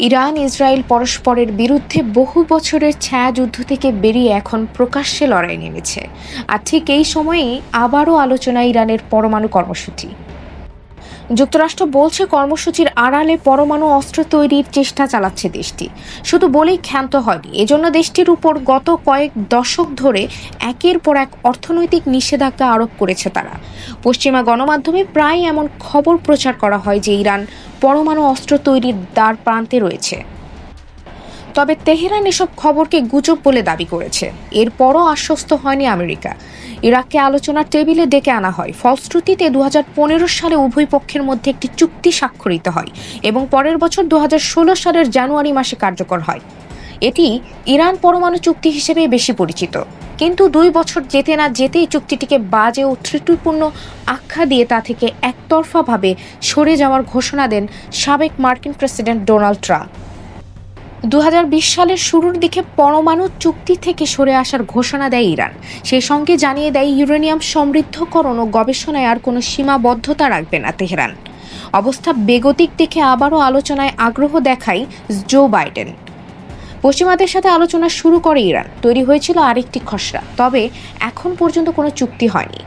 Iran Israel পরস্পরের বিরুদ্ধে বহু বছরের ছায়াযুদ্ধ থেকে বেরিয়ে এখন প্রকাশ্যে লড়াই নেমেছে। আর ঠিক এই সময়েই আবারও আলোচনা ইরানের পরমাণু কর্মসূচি। যুক্তরাষ্ট্র বলছে কর্মসূচির আড়ালে পরমাণু অস্ত্র তৈরির চেষ্টা চালাচ্ছে দেশটি। শুধু বলেই ক্ষান্ত হয়নি, এজন্য দেশটির উপর গত কয়েক দশক ধরে একের পর এক অর্থনৈতিক নিষেধাজ্ঞা আরোপ করেছে তারা। পশ্চিমা গণমাধ্যমে প্রায় এমন খবর প্রচার করা হয় যে ইরান পরমাণু অস্ত্র তৈরির দ্বার প্রান্তে রয়েছে। তবে তেহরান এসব খবরকে গুজব বলে দাবি করেছে। এরপরও আশ্বস্ত হয়নি আমেরিকা। ইরাককে আলোচনার টেবিলে ডেকে আনা হয়। ফলশ্রুতিতে 2015 সালে উভয় পক্ষের মধ্যে একটি চুক্তি স্বাক্ষরিত হয় এবং পরের বছর 2016 সালের জানুয়ারি মাসে কার্যকর হয়। এটি ইরান পরমাণু চুক্তি হিসেবে বেশি পরিচিত। কিন্তু 2 বছর যেতে না যেতেই চুক্তিটিকে বাজে ও ত্রুটিপূর্ণ আখ্যা দিয়ে তা থেকে একতরফাভাবে সরে যাওয়ার ঘোষণা দেন সাবেক মার্কিন প্রেসিডেন্ট ডোনাল্ড ট্রাম্প। 2020 সালের শুরুর দিকে পরমাণু চুক্তি থেকে সরে আসার ঘোষণা দেয় ইরান। সেই সঙ্গে জানিয়ে দেয় ইউরেনিয়াম সমৃদ্ধকরণ ও গবেষণায় আর কোনো সীমাবদ্ধতা রাখবে না তেহরান। অবস্থা বেগতিক দেখে আবারও আলোচনায় আগ্রহ দেখায় জো বাইডেন। পশ্চিমাদের সাথে আলোচনা শুরু করে ইরান। তৈরি হয়েছিল আরেকটি খসড়া, তবে এখন পর্যন্ত কোনো চুক্তি হয়নি।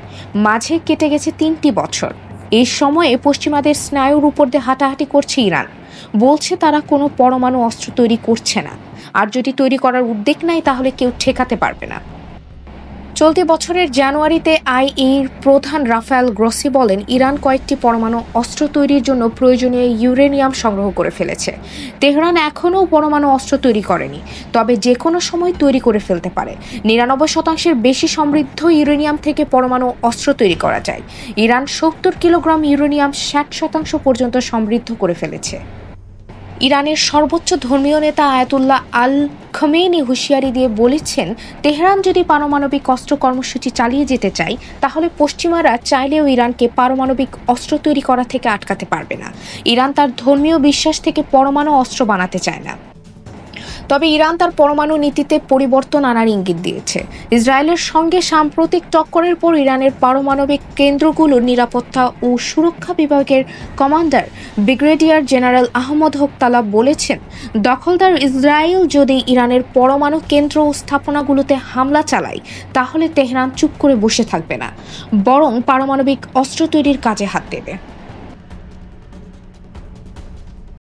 মাঝে কেটে গেছে 3টি বছর। এই সময়ে পশ্চিমাদের স্নায়ুর উপর দিয়ে হাঁটাহাঁটি করছে ইরান। বলছে তারা কোনো পরমাণু অস্ত্র তৈরি করছে না, আর যদি তৈরি করার উদ্যোগ নেয় তাহলে কেউ ঠেকাতে পারবে না। চলতি বছরের জানুয়ারিতে আইএইর প্রধান রাফায়েল গ্রসি বলেন ইরান কয়েকটি পরমাণু অস্ত্র তৈরির জন্য প্রয়োজনীয় ইউরেনিয়াম সংগ্রহ করে ফেলেছে। তেহরান এখনও পরমাণু অস্ত্র তৈরি করেনি, তবে যে কোনো সময় তৈরি করে ফেলতে পারে। 99% বেশি সমৃদ্ধ ইউরেনিয়াম থেকে পরমাণু অস্ত্র তৈরি করা যায়। ইরান 70 কিলোগ্রাম ইউরেনিয়াম 60% পর্যন্ত সমৃদ্ধ করে ফেলেছে। ইরানের সর্বোচ্চ ধর্মীয় নেতা আয়াতুল্লাহ আল খমেনি হুঁশিয়ারি দিয়ে বলেছেন, তেহরান যদি পারমাণবিক অস্ত্র কর্মসূচি চালিয়ে যেতে চায় তাহলে পশ্চিমারা চাইলেও ইরানকে পারমাণবিক অস্ত্র তৈরি করা থেকে আটকাতে পারবে না। ইরান তার ধর্মীয় বিশ্বাস থেকে পরমাণু অস্ত্র বানাতে চায় না। তবে ইরান তার পরমাণু নীতিতে পরিবর্তন আনার ইঙ্গিত দিয়েছে। ইসরায়েলের সঙ্গে সাম্প্রতিক টক্করের পর ইরানের পারমাণবিক কেন্দ্রগুলোর নিরাপত্তা ও সুরক্ষা বিভাগের কমান্ডার ব্রিগেডিয়ার জেনারেল আহমদ হোকতালা বলেছেন, দখলদার ইসরায়েল যদি ইরানের পরমাণু কেন্দ্র ও স্থাপনাগুলোতে হামলা চালায় তাহলে তেহরান চুপ করে বসে থাকবে না, বরং পারমাণবিক অস্ত্র তৈরির কাজে হাত দেবে।